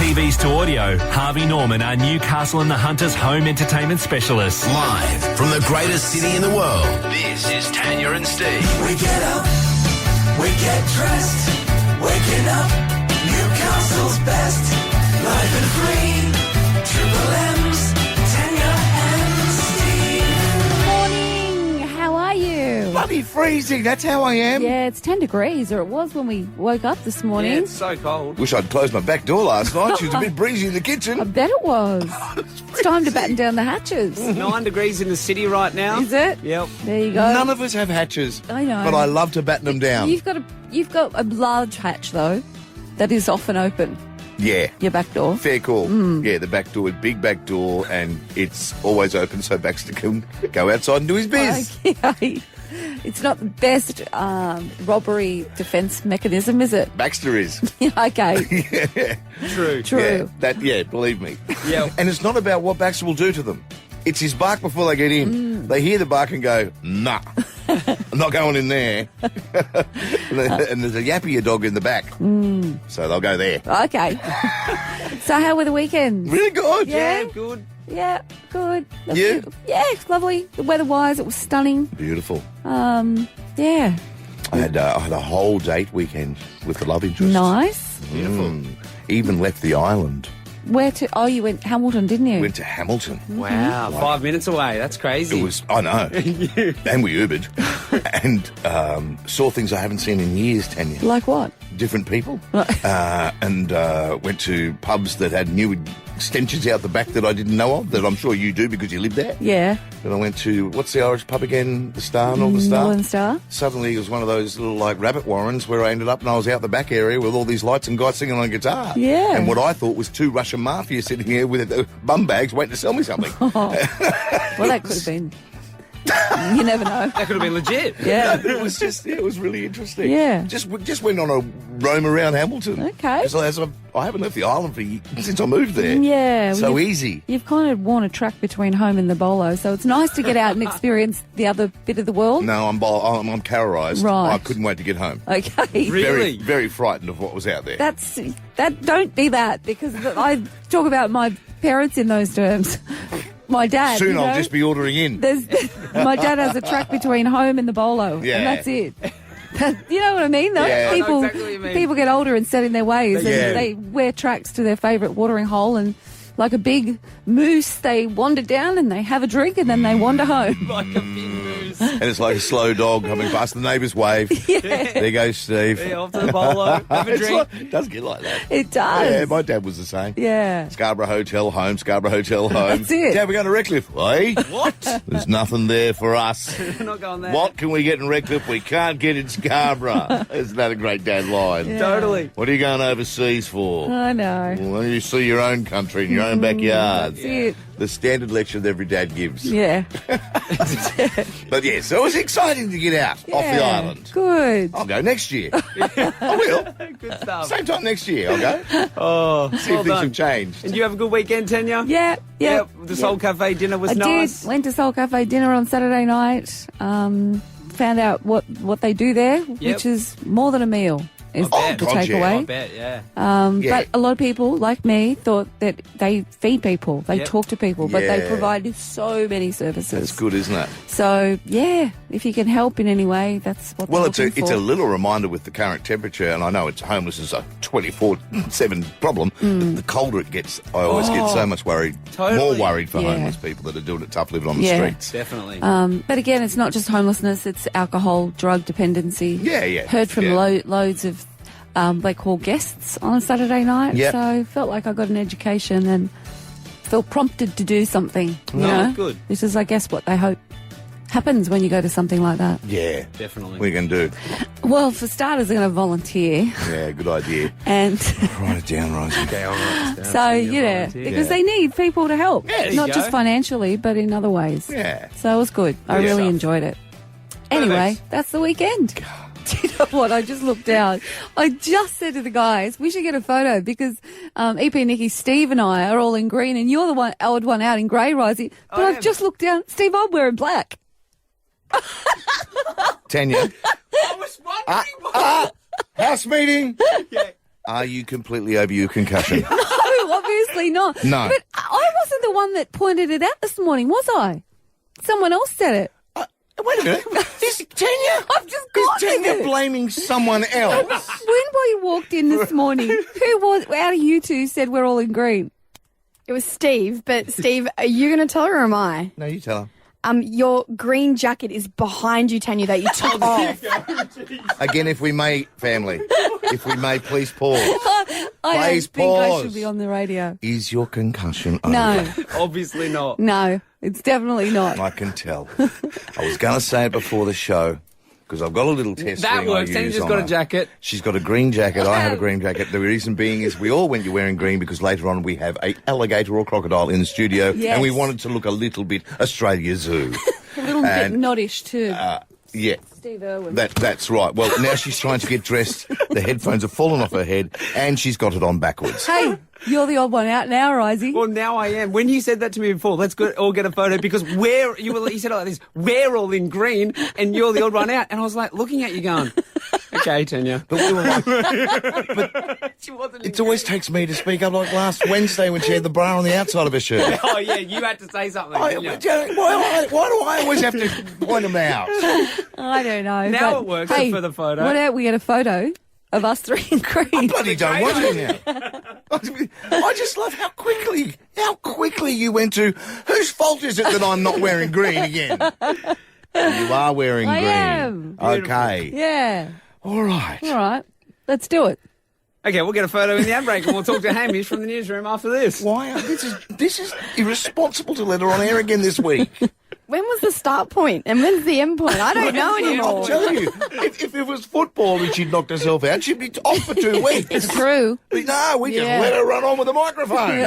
TVs to audio, Harvey Norman are Newcastle and the Hunters home entertainment specialists. Live from the greatest city in the world, this is Tanya and Steve. We get up, we get dressed, waking up, Newcastle's best, live and free, Triple M's, Tanya and Steve. Morning, how are you? Bloody freezing, that's how I am. Yeah, it's 10 degrees, or it was when we woke up this morning. Yeah, it's so cold. Wish I'd closed my back door last night. She was a bit breezy in the I kitchen. bet it was. It's time to batten down the hatches. 9 degrees in the city right now. Is it? Yep. There you go. None of us have hatches. I know. But I love to batten them down. You've got a large hatch, though, that is often open, Yeah. your back door. Fair call. Yeah, the back door is big back door and it's always open so Baxter can go outside and do his biz. Okay. It's not the best robbery defence mechanism, is it? Baxter is. Okay. Yeah. True. True. Yeah, believe me. Yeah. And it's not about what Baxter will do to them. It's his bark before they get in. They hear the bark and go, nah, I'm not going in there. And there's a yappier dog in the back. So they'll go there. Okay. So how were the weekends? Really good. Yeah. Good. Yeah, good. You? Yeah, it's lovely. The weather-wise, it was stunning. Beautiful. Yeah, I had a whole date weekend with the love interest. nice. Beautiful. Even left the island. Where to? Oh, you went Hamilton, didn't you? Went to Hamilton. Wow, 5 minutes away. That's crazy. It was, I know. And we Ubered. And saw things I haven't seen in years, Tanya. Like what? Different people. And went to pubs that had new extensions out the back that I didn't know of, that I'm sure you do because you live there. Yeah. And I went to, what's the Irish pub again? The Star, Northern Star? Northern Star. Suddenly it was one of those little like rabbit warrens where I ended up and I was out the back area with all these lights and guys singing on guitar. Yeah. And what I thought was two Russian mafia sitting here with their bum bags waiting to sell me something. Well, that could have been. You never know. That could have been legit. Yeah. It was just, it was really interesting. Yeah. Just went on a roam around Hamilton. Okay. As I haven't left the island since I moved there. Yeah. So well, easy. You've kind of worn a track between home and the bolo, so it's nice to get out and experience the other bit of the world. No, I'm terrorised. Right. I couldn't wait to get home. Okay. Really? Very, very frightened of what was out there. Don't be that, because I talk about my parents in those terms. My dad. Soon you I'll know, just be ordering in. My dad has a track between home and the bolo, Yeah. and that's it. You know what I mean, though? Yeah. I know People, exactly what you mean. people get older and set in their ways, Yeah. and they wear tracks to their favourite watering hole, and like a big moose, they wander down and they have a drink, and then they wander home. Like a big moose. And it's like a slow dog coming past the neighbours wave. Yeah. There goes Steve. Yeah, off to the bolo. Have a It's drink. it does get like that. It does. Yeah, my dad was the same. Yeah. Scarborough Hotel home, Scarborough Hotel home. That's it. Dad, we're going to Redcliffe. Hey? What? There's nothing there for us. We're not going there. What can we get in Redcliffe we can't get in Scarborough? Isn't that a great dad line? Totally. What are you going overseas for? I know. Well, you see your own country in your own backyard. That's it. The standard lecture that every dad gives. Yeah. But yeah, so it was exciting to get out off the Yeah. island. Good. I'll go next year. I will. Good stuff. Same time next year, I'll go. Oh, See well if things done. have changed. And you have a good weekekend, Tanya? Yeah. Yeah. The Soul Cafe dinner was I nice. did. Went to Soul Cafe dinner on Saturday night. Found out what they do there, which is more than a meal. Is I the bet. God, yeah. I takeaway. bet, yeah. Yeah. But a lot of people, like me, thought that they feed people, they Yep. talk to people, but they Yeah. provide so many services. That's good, isn't it? So, yeah, if you can help in any way, that's what Well, they're it's looking a for. little reminder with the current temperature, and I know homeless is a 24/7 problem. But the colder it gets, I always get so much worried, Totally. more worried for Yeah. homeless people that are doing it tough living on the Yeah. streets. Definitely. But again, it's not just homelessness, it's alcohol, drug dependency. Yeah, yeah. Heard from Yeah. loads of, they call guests on a Saturday night. Yep. So felt like I got an education and felt prompted to do something. You know? Good. This is, I guess, what they hope happens when you go to something like that. Yeah, Definitely. what are you going to do? Well, for starters, they're going to volunteer. Yeah, good idea. And Write it down, Rosie. Okay, all right. It's down so, to your you know, volunteer. because they need people to help. there you Not go. just financially, but in other ways. Yeah. So it was good. I Good really stuff. enjoyed it. Anyway, Perfect. that's the weekend. Do you know what? I just looked down. I just said to the guys, we should get a photo because EP Nikki, Steve and I are all in green and you're the odd one out in grey, Risey. But I've just looked down. Steve, I'm wearing black. Tanya, I was wondering what... house meeting. Yeah. Are you completely over your concussion? No, obviously not. No. But I wasn't the one that pointed it out this morning, was I? Someone else said it. Wait a minute. Is Tanya? I've just got Is Tanya it. blaming someone else? When we walked in this morning, who was out of you two said we're all in green? It was Steve, but Steve, are you going to tell her or am I? No, you tell her. Your green jacket is behind you, Tanya, that you took off. Again, if we may, family, if we may, please pause. I Please don't think I pause. should be on the radio. Is your concussion over? No, Obviously not. no, it's definitely not. I can tell. I was going to say it before the show because I've got a little test That ring I works. use Tanya's on got a her. jacket. She's got a green jacket. I have a green jacket. The reason being is we all went to wearing green because later on we have a alligator or crocodile in the studio Yes. and we wanted to look a little bit Australia Zoo. A little bit And- noddish too. Yeah. Steve Irwin. That's right. Well, now she's trying to get dressed. The headphones have fallen off her head and she's got it on backwards. Hey, you're the odd one out now, Risey. Well, now I am. When you said that to me before, let's all get a photo because you said it like this, we're all in green and you're the odd one out. And I was like looking at you going, okay, Tanya. But we were like, She wasn't it always takes me to speak up like last Wednesday when she had the bra on the outside of her shirt. Oh, yeah, you had to say something. Why didn't do you? I always have to point them out? I don't know. Now but, it works hey, for the photo. What about we get a photo of us three in green? Bloody don't want to now. I just love how quickly you went to, whose fault is it that I'm not wearing green again? You are wearing I green. am. Okay. Yeah. All right. All right. Let's do it. Okay, we'll get a photo in the ad break and we'll talk to Hamish from the newsroom after this. Why? This is irresponsible to let her on air again this week. When was the start point and when's the end point? I don't know I'll anymore. tell you, if it was football and she'd knocked herself out, she'd be off for 2 weeks. It's true. No, we just Yeah. let her run on with the microphone.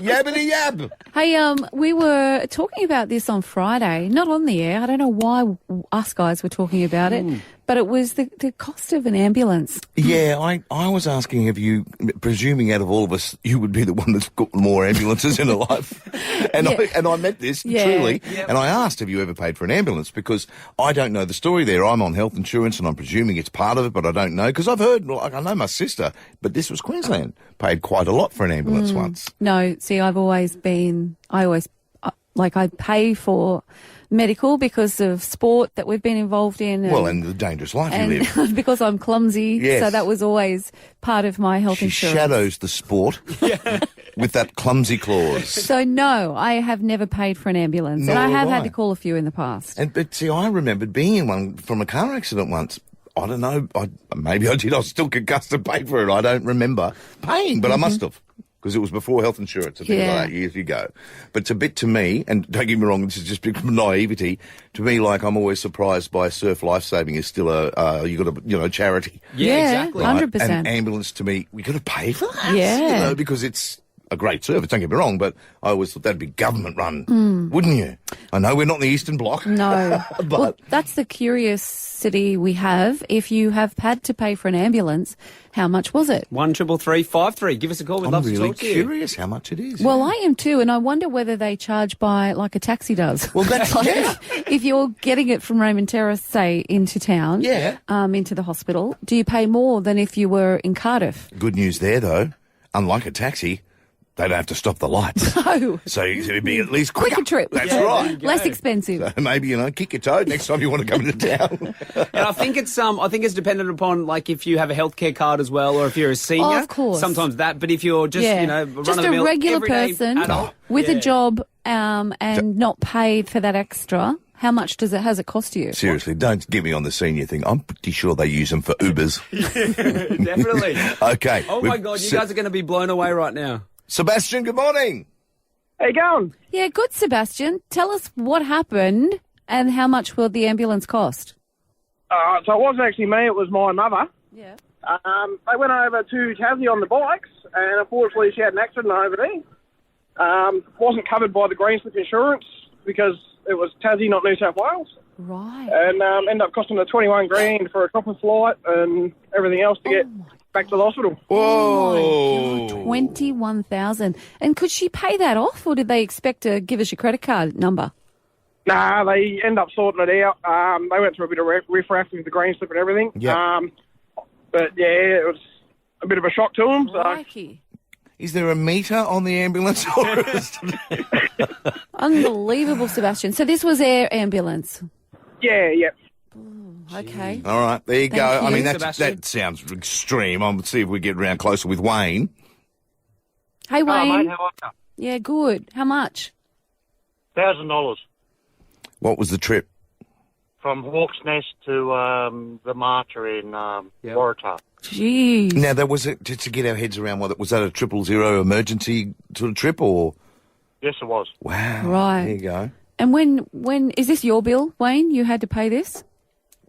Yabbity yab. Hey, we were talking about this on Friday, not on the air. I don't know why us guys were talking about it, but it was the cost of an ambulance. Yeah, I was asking if you, presuming out of all of us, you would be the one that's got more ambulances in her life. And, Yeah. I meant this, Yeah. truly. And I asked, have you ever paid for an ambulance? Because I don't know the story there. I'm on health insurance and I'm presuming it's part of it, but I don't know. Because I've heard, like, I know my sister, but this was Queensland, paid quite a lot for an ambulance once. No, see, I pay for medical because of sport that we've been involved in. Well, and the dangerous life you live. and because I'm clumsy, Yes. so that was always part of my health She insurance. shadows the sport with that clumsy clause. So no, I have never paid for an ambulance, Nor and I have have had I. to call a few in the past. But see, I remembered being in one from a car accident once. I don't know. Maybe I did. I was still concussed and paid for it. I don't remember paying, but I must have. Because it was before health insurance and things Yeah. like that years ago. But it's a bit to me, and don't get me wrong, this is just big naivety. To me, like, I'm always surprised by Surf Life Saving is still a charity. Yeah, exactly. 100%. And ambulance to me, we got to pay for that. Yeah. Because it's a great service, don't get me wrong, but I always thought that'd be government run, wouldn't you? I know we're not in the Eastern Bloc. No, But- well, that's the curiosity we have. If you have had to pay for an ambulance, how much was it? 133353. Give us a call. We'd I'm love to really talk to you. curious how much it is. Well, I am too, and I wonder whether they charge by like a taxi does. Well, that's, Like, yeah. If you're getting it from Raymond Terrace, say, into town, Yeah. into the hospital, do you pay more than if you were in Cardiff? Good news there, though. Unlike a taxi, they don't have to stop the lights. No. So it'd be at least quicker. Quicker trip. That's Yeah, right. there you go. Less expensive. So maybe, kick your toe next time you want to come into town. And I think it's dependent upon like if you have a healthcare card as well, or if you're a senior. Oh, of course. Sometimes that, but if you're just just a run-of-the-mill, regular everyday person adult, with yeah. a job and not paid for that extra, how much has it cost you? Seriously, don't get me on the senior thing. I'm pretty sure they use them for Ubers. Definitely. Okay. Oh my God, you guys are going to be blown away right now. Sebastian, good morning. How you going? Yeah, good, Sebastian. Tell us what happened and how much will the ambulance cost? So it wasn't actually me, it was my mother. Yeah. They went over to Tassie on the bikes, and unfortunately she had an accident over there. Wasn't covered by the green slip insurance because it was Tassie, not New South Wales. Right. And ended up costing her 21 grand for a copper flight and everything else to get back to the hospital. Whoa. 21,000. And could she pay that off, or did they expect to give us your credit card number? Nah, they end up sorting it out. They went through a bit of riff-raff with the green slip and everything. Yeah. But yeah, it was a bit of a shock to them. So. Crikey. Is there a meter on the ambulance? Unbelievable, Sebastian. So this was air ambulance. Yeah, yeah. Okay. All right, there you Thank go. I you. mean, Sebastian. that sounds extreme. I'll see if we get around closer with Wayne. Hey, Wayne. Mate, how are Yeah, good. How much? you? $1,000 What was the trip? from Hawk's Nest to the Marcher in Waratah. Jeez. Now, that was it, just to get our heads around what was that, a 000 emergency sort of trip, or? Yes, it was. Wow. Right. There you go. And when is this your bill, Wayne? You had to pay this?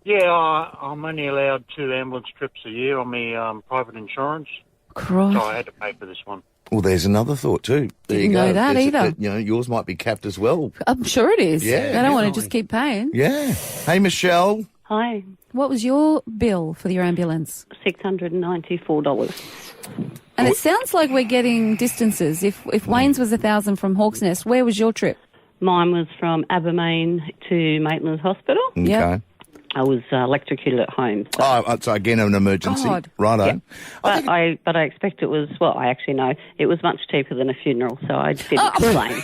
Yeah, I'm only allowed 2 ambulance trips a year on my private insurance, Christ. so I had to pay for this one. Well, there's another thought too. There Didn't you go. know that There's either. you know, yours might be capped as well. I'm sure it is. Yeah, I don't want to definitely. just keep paying. Yeah. Hey, Michelle. Hi, What was your bill for your ambulance? $694. And it sounds like we're getting distances. If Wayne's was 1,000 from Hawk's Nest, where was your trip? Mine was from Abermain to Maitland's Hospital. Yep. Okay. I was electrocuted at home. So, Oh, so again, an emergency. God. Righto. yeah. But I expect it was, well, I actually know, it was much cheaper than a funeral, so I didn't complain.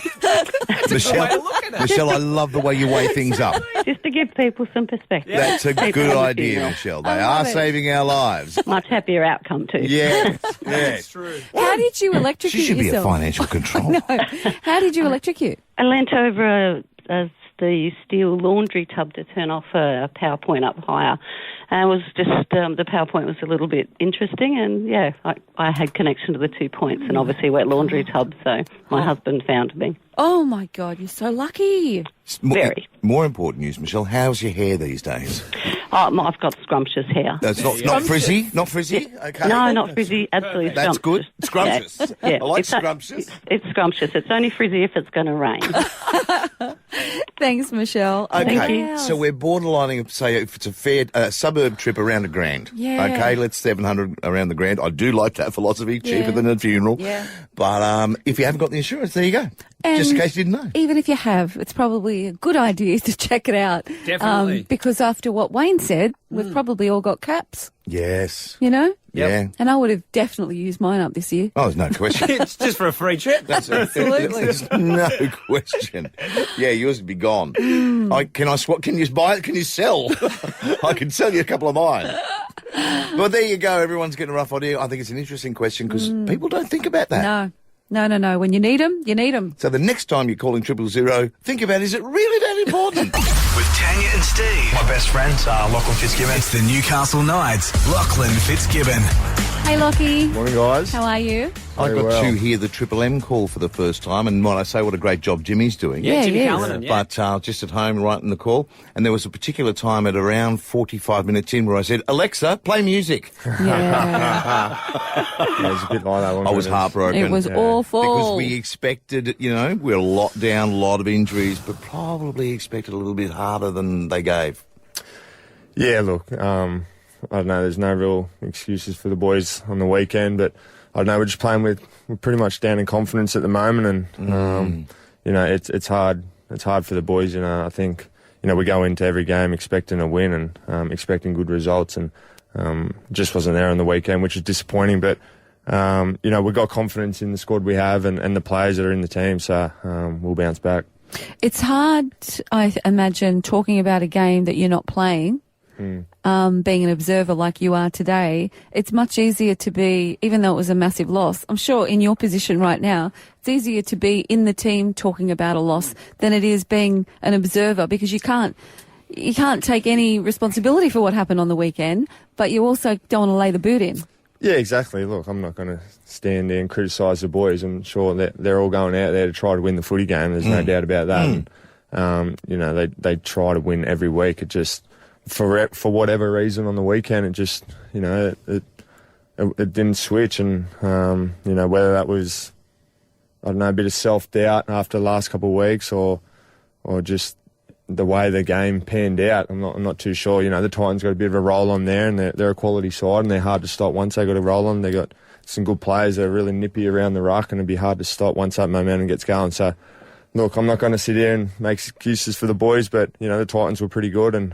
Michelle, I love the way you weigh things up. Just to give people some perspective. That's a People good at a idea, funeral. Michelle. They I are love it. saving our lives. Much happier outcome too. Yes, yes. True. How did you She electrocute should be a yourself? financial control. How did you electrocute? I leant over the steel laundry tub to turn off a power point up higher. And it was just, the power point was a little bit interesting, and yeah, I had connection to the 2 points and obviously wet laundry tub, so my husband found me. Oh, my God, you're so lucky. Very. More important news, Michelle. How's your hair these days? Oh, I've got scrumptious hair. That's not frizzy. Not frizzy. Okay. No, not frizzy, absolutely That's good. scrumptious. Scrumptious. Yeah, yeah. I like It's scrumptious. It's scrumptious. It's only frizzy if it's going to rain. Thanks, Michelle. Okay, Wow. so we're borderlining, say, if it's a suburb trip around a grand. Yeah. Okay, let's 700 around the grand. I do like that philosophy, cheaper Yeah. than a funeral. Yeah. But if you haven't got the insurance, there you go. Just in And case you didn't know. Even if you have, it's probably a good idea to check it out. Definitely. Because after what Wayne said, we've probably all got caps, Yes. you know? Yeah. And I would have definitely used mine up this year. Oh, there's no question. It's just for a free trip. That's Absolutely. There's no question. Yeah, yours would be gone. Can you buy it? Can you sell? I can sell you a couple of mine. Well, there you go. Everyone's getting a rough idea. I think it's an interesting question because people don't think about that. No. When you need them, you need them. So the next time you're calling 000, think about, is it really that important? With Tanya and Steve. My best friends are Lachlan Fitzgibbon. It's the Newcastle Knights. Lachlan Fitzgibbon. Hey, Lockie. Morning, guys. How are you? I Very got well. to hear the Triple M call for the first time, and when I say what a great job Jimmy's doing. Yeah, Jimmy he is. Callanan, yeah. But just at home writing the call, and there was a particular time at around 45 minutes in where I said, Alexa, play music. Yeah. Yeah, it was a bit like that one. I was heartbroken. It was awful. Because we expected, we're locked down, a lot of injuries, but probably expected a little bit harder than they gave. Yeah, look, I don't know, there's no real excuses for the boys on the weekend, but I don't know, we're just playing we're pretty much down in confidence at the moment, and, it's hard for the boys, I think, we go into every game expecting a win and expecting good results, and just wasn't there on the weekend, which is disappointing, but, we've got confidence in the squad we have and the players that are in the team, so we'll bounce back. It's hard, I imagine, talking about a game that you're not playing. Being an observer like you are today, it's much easier to be, even though it was a massive loss, I'm sure in your position right now, it's easier to be in the team talking about a loss than it is being an observer, because you can't take any responsibility for what happened on the weekend, but you also don't want to lay the boot in. Yeah, exactly. Look, I'm not going to stand there and criticise the boys. I'm sure that they're all going out there to try to win the footy game. There's no doubt about that. And, they try to win every week. It just, for whatever reason on the weekend, it just, it didn't switch. And, whether that was, I don't know, a bit of self-doubt after the last couple of weeks or just the way the game panned out, I'm not too sure. The Titans got a bit of a roll on there, and they're a quality side, and they're hard to stop once they got a roll on. They got some good players that are really nippy around the ruck, and it'd be hard to stop once that momentum gets going. So, look, I'm not going to sit here and make excuses for the boys, but, the Titans were pretty good, and,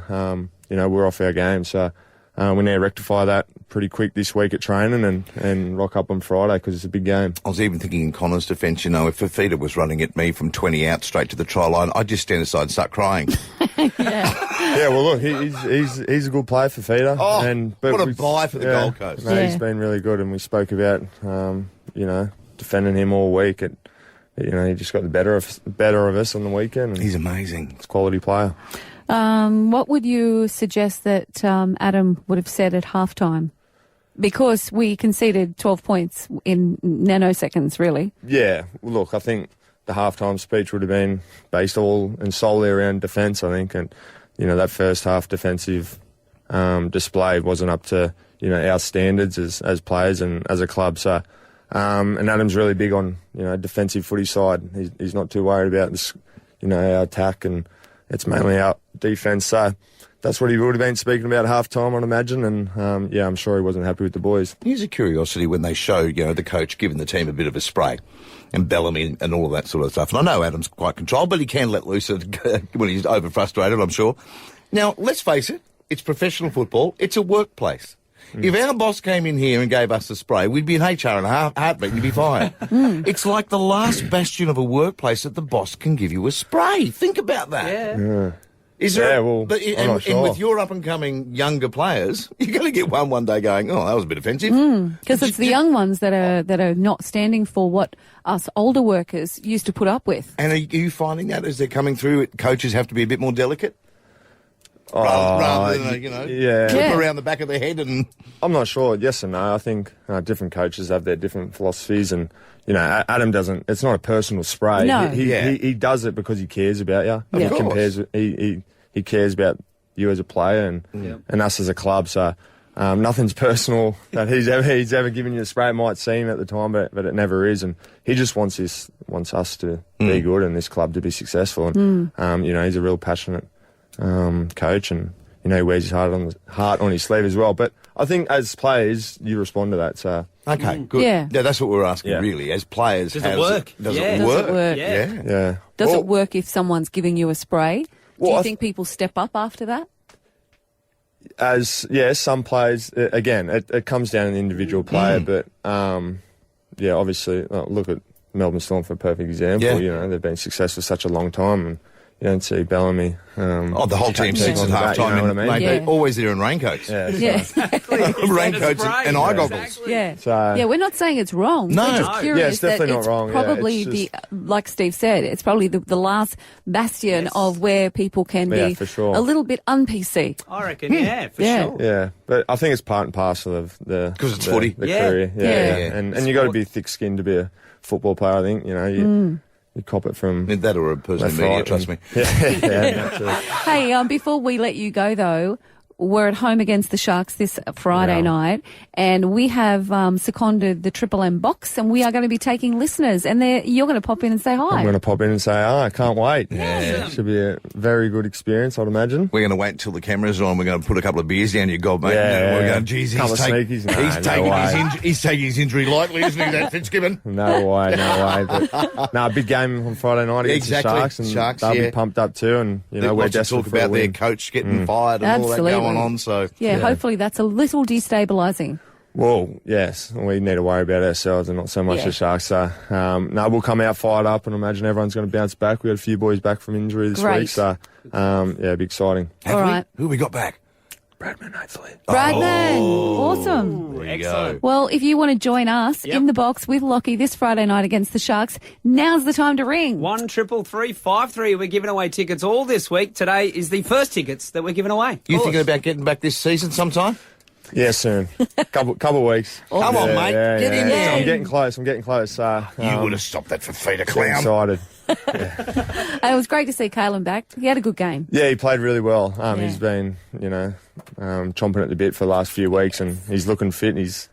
we're off our game. So, we need to rectify that pretty quick this week at training and rock up on Friday because it's a big game. I was even thinking in Connor's defence, you know, if Fafita was running at me from 20 out straight to the try line, I'd just stand aside and start crying. Yeah, well, look, he's a good player for Fafita. What a buy for the Gold Coast. No, he's been really good, and we spoke about, you know, defending him all week. You know, he just got the better of us on the weekend. He's amazing. He's a quality player. What would you suggest that Adam would have said at halftime? Because we conceded 12 points in nanoseconds, really. Yeah, look, I think the halftime speech would have been based all and solely around defence, I think. And, you know, that first half defensive display wasn't up to, you know, our standards as players and as a club. So, and Adam's really big on, you know, defensive footy side. He's not too worried about this, you know, our attack, and it's mainly our defence. So that's what he would have been speaking about at half-time, I'd imagine. And, yeah, I'm sure he wasn't happy with the boys. Here's a curiosity when they show, you know, the coach giving the team a bit of a spray and Bellamy and all of that sort of stuff. And I know Adam's quite controlled, but he can let loose when he's over-frustrated, I'm sure. Now, let's face it, it's professional football. It's a workplace. If our boss came in here and gave us a spray, we'd be in HR in a heartbeat and you'd be fired. It's like the last bastion of a workplace that the boss can give you a spray. Think about that. Yeah. Is there? Yeah, well, I'm not sure. And with your up-and-coming younger players, you're going to get one day going, oh, that was a bit offensive. Because it's the young ones that are not standing for what us older workers used to put up with. And are you finding that as they're coming through, coaches have to be a bit more delicate? Rather than, you know, trip around the back of their head and... I'm not sure, yes and no. I think different coaches have their different philosophies, and, you know, Adam doesn't... It's not a personal spray. No. He does it because he cares about you. He cares about you as a player and us as a club, so... nothing's personal that he's ever given you a spray. It might seem at the time, but it never is. And he just wants us to be good and this club to be successful. And you know, he's a real passionate coach, and you know, he wears his heart on his sleeve as well. But I think as players, you respond to that. So okay, good. Yeah, that's what we're asking really. As players, does it work? Does it work? Yeah. Does it work if someone's giving you a spray? Do you think people step up after that? Some players, again, it comes down to the individual player, but obviously, look at Melbourne Storm for a perfect example. Yeah. You know, they've been successful for such a long time, and you don't see Bellarmy. The whole team sits at half time. You know what I mean? They're always there in raincoats. Raincoats and eye goggles. Yeah. We're not saying it's wrong. No. We're just curious it's definitely that not it's wrong. probably like Steve said, it's probably the last bastion of where people can be for sure. a little bit un-PC. I reckon, for sure. Yeah, but I think it's part and parcel of because it's footy. The career. And you got to be thick-skinned to be a football player. I think you cop it from that or a person in media. Trust me. Hey, before we let you go though, we're at home against the Sharks this Friday night, and we have seconded the Triple M box, and we are going to be taking listeners, and you're going to pop in and say hi. I'm going to pop in and say, I can't wait. Yeah. Should be a very good experience, I'd imagine. We're going to wait until the cameras are on. We're going to put a couple of beers down your gob, mate. We're going, geez, he's taking his injury lightly, isn't he, that Fitzgibbon? No way. But, big game on Friday night against the Sharks, and they'll be pumped up too, and, you know, we're desperate talk about their coach getting fired and all that going on. So hopefully that's a little destabilising. Well, yes, we need to worry about ourselves and not so much the Sharks. So, we'll come out fired up, and imagine everyone's going to bounce back. We got a few boys back from injury this week, so it'll be exciting. All right, who we got back? Bradman, hopefully. Bradman, awesome. There you go. Well, if you want to join us in the box with Lockie this Friday night against the Sharks, now's the time to ring. 1-333-553. We're giving away tickets all this week. Today is the first tickets that we're giving away. You thinking about getting back this season sometime? Yeah, soon. Couple of weeks. Come on, mate. Get in there. I'm getting close. You would have stopped that for Fafita, clown. Excited. It was great to see Kalen back. He had a good game. Yeah, he played really well. He's been, chomping at the bit for the last few weeks, and he's looking fit. He's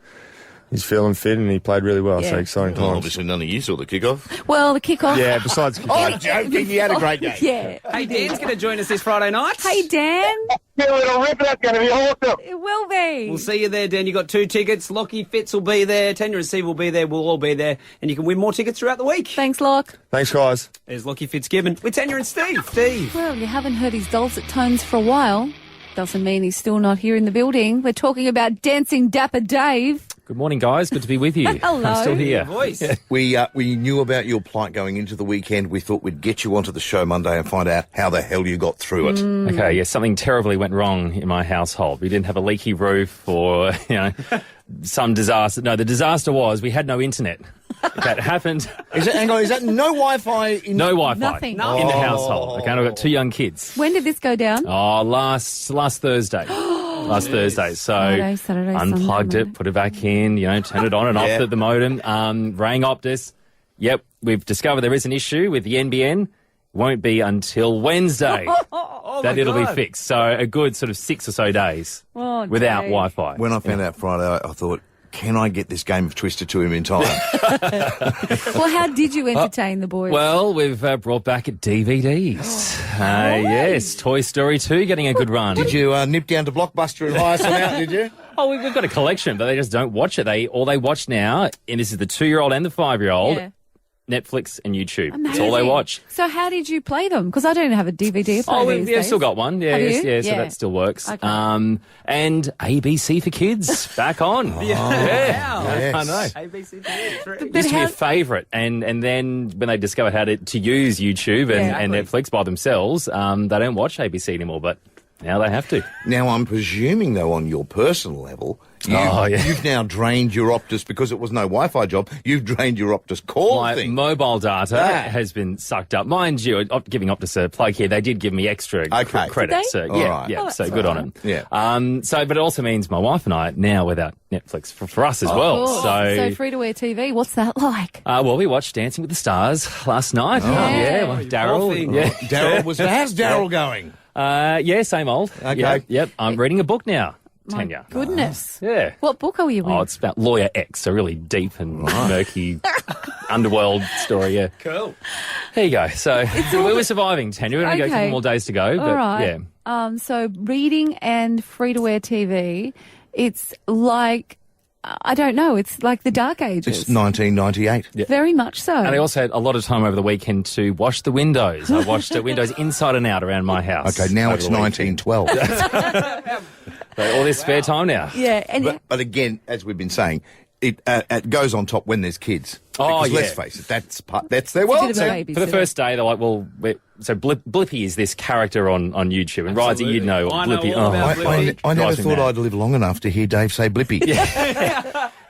feeling fit, and he played really well. So exciting times. Obviously, none of you saw the kickoff. Well, the kickoff. Yeah, besides kickoff. I'm joking. He had a great game. Hey, Dan's going to join us this Friday night. Hey, Dan. Little rip, that's going to be awesome. It will be. We'll see you there, Dan. You got 2 tickets. Lockie, Fitz will be there. Tanya and Steve will be there. We'll all be there, and you can win more tickets throughout the week. Thanks, Lock. Thanks, guys. There's Lockie Fitzgibbon with Tanya and Steve. Well, you haven't heard his dulcet tones for a while. Doesn't mean he's still not here in the building. We're talking about Dancing Dapper Dave. Good morning, guys. Good to be with you. Hello. I'm still here. Voice. We knew about your plight going into the weekend. We thought we'd get you onto the show Monday and find out how the hell you got through it. Okay, yeah, something terribly went wrong in my household. We didn't have a leaky roof or, some disaster. No, the disaster was we had no internet. That happened. Hang on, is that no Wi-Fi? No Wi-Fi. Nothing. In the household. Okay, and I've got 2 young kids. When did this go down? Oh, last Thursday. Last Thursday. So Saturday, unplugged Sunday, it, put it back in, turned it on and off the modem. Rang Optus. Yep, we've discovered there is an issue with the NBN. Won't be until Wednesday that it'll be fixed. So a good sort of 6 or so days without Wi-Fi. When I found out Friday, I thought, can I get this game of Twister to him in time? Well, how did you entertain the boys? Well, we've brought back DVDs. Yes, Toy Story 2 getting a good run. Did you nip down to Blockbuster and hire some out, did you? Oh, we've got a collection, but they just don't watch it. All they watch now, and this is the 2-year-old and the 5-year-old, Netflix and YouTube. Amazing. That's all they watch. So how did you play them? Because I don't have a DVD player these days. Still got one. Yeah, Have you? yeah, so that still works. Okay. And ABC for Kids back on. Wow. Yes. I know. ABC It used to be a favourite, and then when they discovered how to use YouTube and Netflix by themselves, they don't watch ABC anymore, but now they have to. Now, I'm presuming, though, on your personal level, you've now drained your Optus, because it was no Wi-Fi job, you've drained your Optus call My thing. mobile data has been sucked up. Mind you, giving Optus a plug here, they did give me extra credit. Did they? So, All right. yeah, Oh, so that's good all on them. right. Yeah. But it also means my wife and I are now without Netflix for us as well. So free-to-air TV, what's that like? Well, we watched Dancing with the Stars last night. Well, Daryl. Yeah. Daryl was. How's Daryl going? Same old. Okay. Yep. I'm reading a book now, Tanya. Goodness. Yeah. What book are you reading? Oh, it's about Lawyer X, a really deep and murky underworld story, yeah. Cool. There you go. So we were surviving, Tanya. We've only got a couple more days to go. All But right. yeah. So reading and free-to-air TV, it's like, I don't know, it's like the Dark Ages. It's 1998. Very much so. And I also had a lot of time over the weekend to wash the windows. I washed the windows inside and out around my house. Okay, now it's 1912. So all this spare time now. Yeah. And But again, as we've been saying, it goes on top when there's kids. Oh, Because yeah. let's face it, that's their world. bit of a For the first day, they're like, so Blippy is this character on YouTube. And Risey, you'd know I know Blippy. all about Blippy. I never Drives me thought mad. I'd live long enough to hear Dave say Blippy.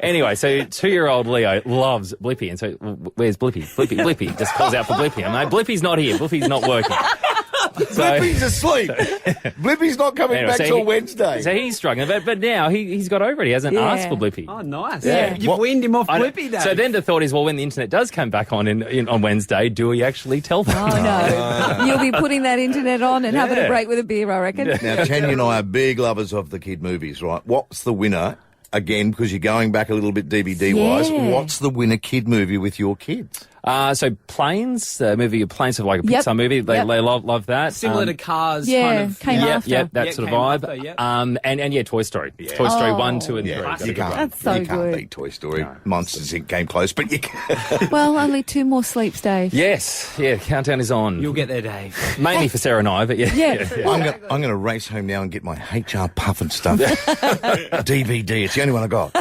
Anyway, so 2-year-old Leo loves Blippy. And so, where's Blippy? Blippy. Just calls out for Blippy. I'm like, Blippy's not here. Blippy's not working. Blippy's asleep. Blippy's not coming back till Wednesday. So he's struggling. But now he's got over it. He hasn't asked for Blippy. Oh, nice. Yeah. You've weaned him off Blippy, Dave. So then the thought is, well, when the internet does come back on on Wednesday, do we actually tell them? Oh, no. You'll be putting that internet on and having a break with a beer, I reckon. Now, Tanya and I are big lovers of the kid movies, right? What's the winner? Again, because you're going back a little bit DVD-wise, what's the winner kid movie with your kids? So Planes, the movie Planes, like a Pixar movie, they love that. Similar to Cars, Yeah, kind of. came after. Yep, that sort of came vibe. after, yep. And Toy Story. Toy Story 1, 2 and 3. You can't, That's so you can't good. beat Toy Story. Monsters Inc. came close, but you can. Well, only 2 more sleeps, Dave. Yes, countdown is on. You'll get there, Dave. Mainly for Sarah and I, but yeah. I'm going to race home now and get my HR Puff and Stuff DVD. It's the only one I got.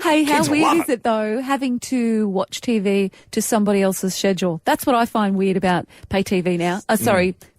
Hey, how Kids weird love is it, though, having to watch TV to somebody else's schedule? That's what I find weird about pay TV now.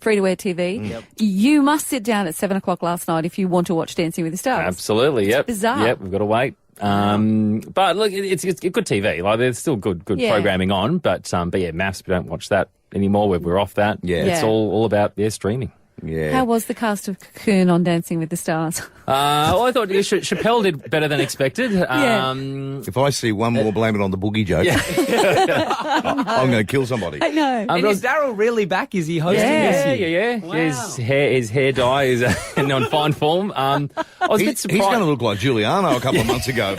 Free-to-air TV. Yep. You must sit down at 7 o'clock last night if you want to watch Dancing with the Stars. Absolutely, yep. It's bizarre. Yep, we've got to wait. But look, it's good TV. Like, there's still good programming on, but yeah, MAFS, we don't watch that anymore. We're off that. Yeah. It's all about streaming. Yeah. How was the cast of Cocoon on Dancing with the Stars? I thought Chappelle did better than expected. If I see one more blame it on the boogie joke, I'm going to kill somebody. I know. And is Daryl really back? Is he hosting this year? Yeah. Wow. His hair dye is on fine form. I was a bit He's surprised. going to look like Giuliano a couple of months ago.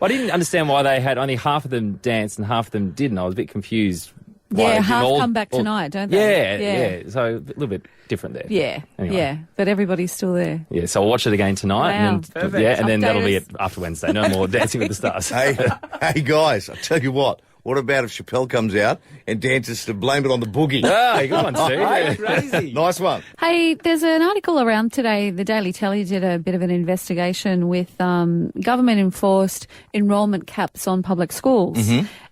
I didn't understand why they had only half of them danced and half of them didn't. I was a bit confused. Yeah, half come back tonight, don't they? Yeah. So a little bit different there. Yeah, Anyway. yeah. But everybody's still there. Yeah, so I'll watch it again tonight. Wow. And then, Perfect. and then that'll be Update it after Wednesday. No more Dancing with the Stars. Hey, guys, I tell you what, What about if Chappelle comes out and dances to Blame It on the Boogie? Ah, good one, Steve. Crazy. Nice one. Hey, there's an article around today. The Daily Telly did a bit of an investigation with government-enforced enrolment caps on public schools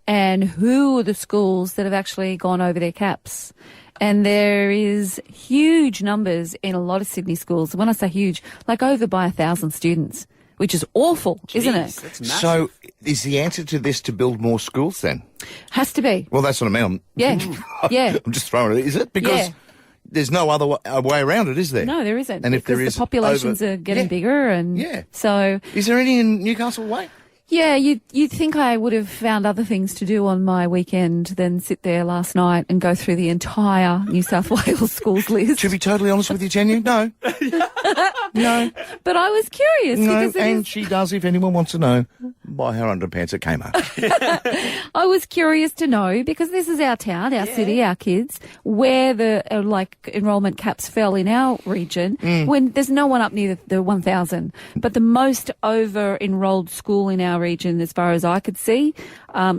and who are the schools that have actually gone over their caps. And there is huge numbers in a lot of Sydney schools. When I say huge, like over by 1,000 students, which is awful, isn't it? That's massive. So is the answer to this to build more schools then? Has to be. Well, that's what I mean. Yeah. Yeah. I'm just throwing it. Is it? Because there's no other way around it, is there? No, there isn't. And if because there is the populations are getting bigger, and so is there any in Newcastle Way? yeah, you'd think I would have found other things to do on my weekend than sit there last night and go through the entire New South Wales schools list. To be totally honest with you, Tanya, no. No. But I was curious No, because and she does, if anyone wants to know, buy her underpants at Kmart. I was curious to know, because this is our town, our city, our kids, where the enrolment caps fell in our region when there's no one up near the 1,000. But the most over-enrolled school in our region, as far as I could see,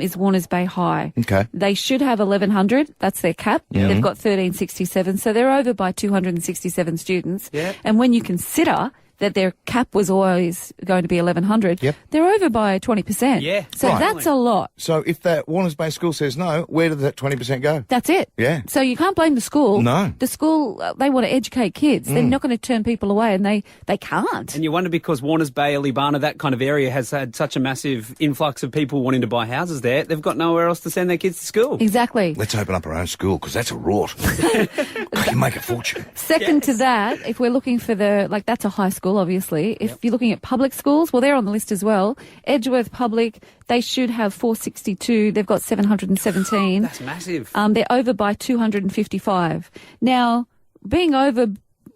is Warners Bay High. Okay. They should have 1,100. That's their cap. They've got 1,367. So they're over by 267 students. Yeah. And when you consider that their cap was always going to be 1,100, they're over by 20%. Yeah. So Right. that's a lot. So if that Warners Bay school says no, where did that 20% go? That's it. Yeah. So you can't blame the school. No. The school, they want to educate kids. They're not going to turn people away, and they can't. And you wonder, because Warners Bay, Libana, that kind of area has had such a massive influx of people wanting to buy houses there, they've got nowhere else to send their kids to school. Exactly. Let's open up our own school, because that's a rort. You make a fortune. Second to that, if we're looking for that's a high school, obviously. If you're looking at public schools, well, they're on the list as well. Edgeworth Public, they should have 462. They've got 717. That's massive. They're over by 255. Now, being over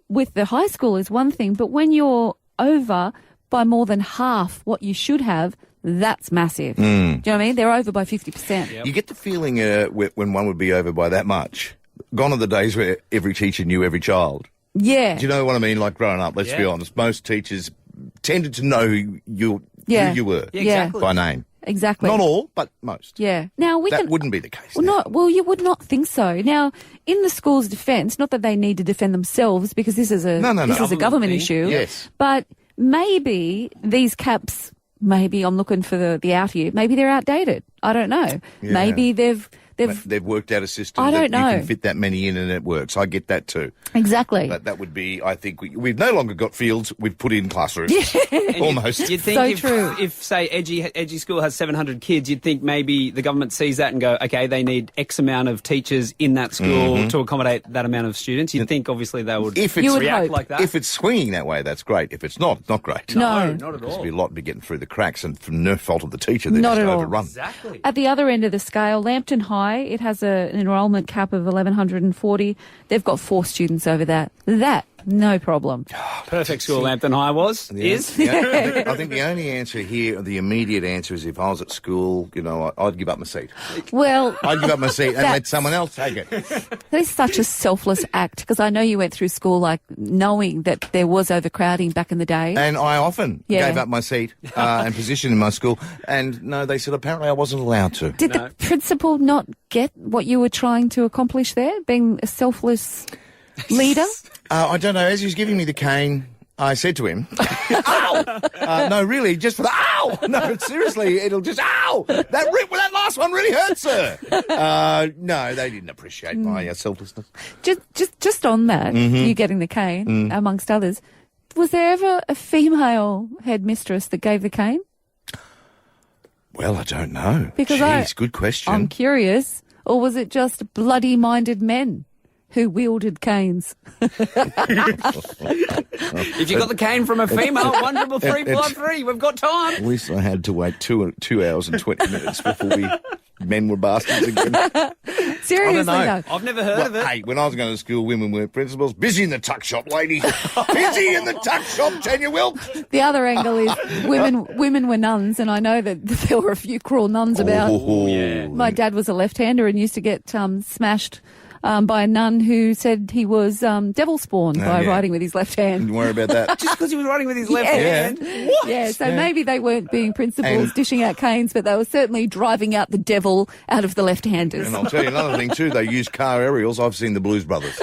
with the high school is one thing, but when you're over by more than half what you should have, that's massive. Do you know what I mean? They're over by 50%. You get the feeling when one would be over by that much. Gone are the days where every teacher knew every child. Yeah. Do you know what I mean? Like growing up, let's be honest, most teachers tended to know who you were exactly. by name. Exactly. Not all, but most. Yeah. Now That wouldn't be the case. Well, you would not think so. Now, in the school's defence, not that they need to defend themselves, because this is a government issue. Yes. But maybe these caps, maybe I'm looking for the out here. Maybe they're outdated. I don't know. Yeah. Maybe they've They've worked out a system I don't that know. you can fit that many in and it works. I get that too. Exactly. But that would be, I think, we've no longer got fields, we've put in classrooms. Almost. You'd think if say, Edgy School has 700 kids, you'd think maybe the government sees that and go, okay, they need X amount of teachers in that school to accommodate that amount of students. You'd think, obviously, they would react like that. If it's swinging that way, that's great. If it's not, it's not great. No. Not at all. There's be a lot be getting through the cracks, and from no fault of the teacher, they're Not just at all. overrun. Exactly. At the other end of the scale, Lambton High, it has an enrolment cap of 1,140. They've got 4 students over that. No problem. Perfect school, Lambton High is. Yeah, I think the only answer here, the immediate answer is if I was at school, I'd give up my seat. Well, I'd give up my seat and let someone else take it. that is such a selfless act, because I know you went through school knowing that there was overcrowding back in the day. And I often gave up my seat and position in my school. And no, they said apparently I wasn't allowed to. Did the principal not get what you were trying to accomplish there, being a selfless leader? I don't know. As he was giving me the cane, I said to him, ow! No, really, just for the ow! No, seriously, it'll just, ow! That last one really hurt, sir. No, they didn't appreciate my selflessness. Just on that, you getting the cane, amongst others, was there ever a female headmistress that gave the cane? Well, I don't know. Because Jeez, good question. I'm curious. Or was it just bloody-minded men who wielded canes? If you got the cane from a female, 13353, we've got time. At least I had to wait 2 hours and 20 minutes before men were bastards again. Seriously, I though. I've never heard of it. Hey, when I was going to school, women weren't principals. Busy in the tuck shop, lady. Busy in the tuck shop, Tanya Wilk. The other angle is women were nuns, and I know that there were a few cruel nuns about. Oh, yeah. My dad was a left-hander and used to get smashed by a nun who said he was devil spawned by writing with his left hand. Don't worry about that. Just because he was writing with his left hand? What? Yeah, so maybe they weren't being principals dishing out canes, but they were certainly driving out the devil out of the left-handers. And I'll tell you another thing too, they use car aerials. I've seen the Blues Brothers.